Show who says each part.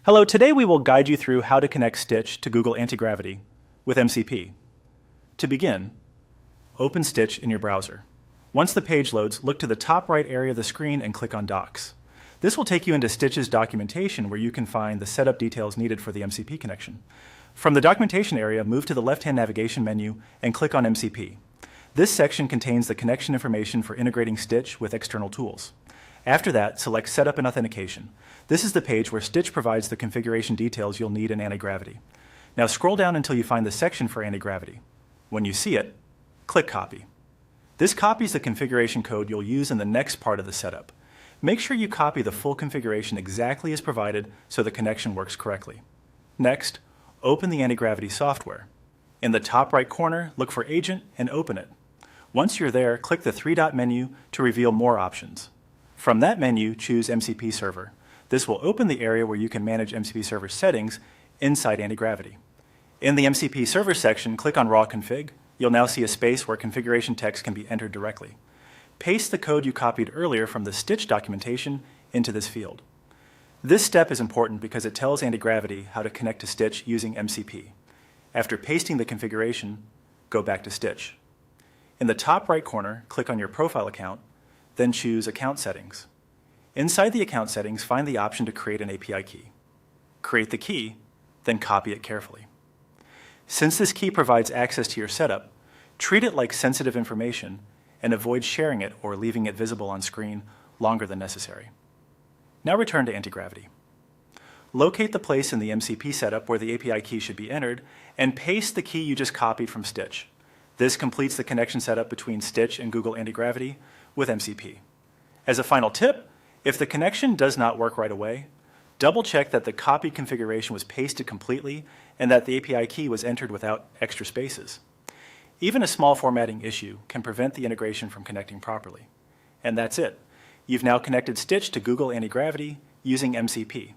Speaker 1: Hello, today we will guide you through how to connect Stitch to Google Antigravity with MCP. To begin, open Stitch in your browser. Once the page loads, look to the top right area of the screen and click on Docs. This will take you into Stitch's documentation where you can find the setup details needed for the MCP connection. From the documentation area, move to the left-hand navigation menu and click on MCP. This section contains the connection information for integrating Stitch with external tools. After that, select Setup and Authentication. This is the page where Stitch provides the configuration details you'll need in Antigravity. Now scroll down until you find the section for Antigravity. When you see it, click Copy. This copies the configuration code you'll use in the next part of the setup. Make sure you copy the full configuration exactly as provided so the connection works correctly. Next, open the Antigravity software. In the top right corner, look for Agent and open it. Once you're there, click the three-dot menu to reveal more options. From that menu, choose MCP Server. This will open the area where you can manage MCP Server settings inside Antigravity. In the MCP Server section, click on Raw Config. You'll now see a space where configuration text can be entered directly. Paste the code you copied earlier from the Stitch documentation into this field. This step is important because it tells Antigravity how to connect to Stitch using MCP. After pasting the configuration, go back to Stitch. In the top right corner, click on your profile account, then choose Account Settings. Inside the account settings, find the option to create an API key. Create the key, then copy it carefully. Since this key provides access to your setup, treat it like sensitive information and avoid sharing it or leaving it visible on screen longer than necessary. Now return to Antigravity. Locate the place in the MCP setup where the API key should be entered and paste the key you just copied from Stitch. This completes the connection setup between Stitch and Google Antigravity with MCP. As a final tip, if the connection does not work right away, double check that the copied configuration was pasted completely and that the API key was entered without extra spaces. Even a small formatting issue can prevent the integration from connecting properly. And that's it. You've now connected Stitch to Google Antigravity using MCP.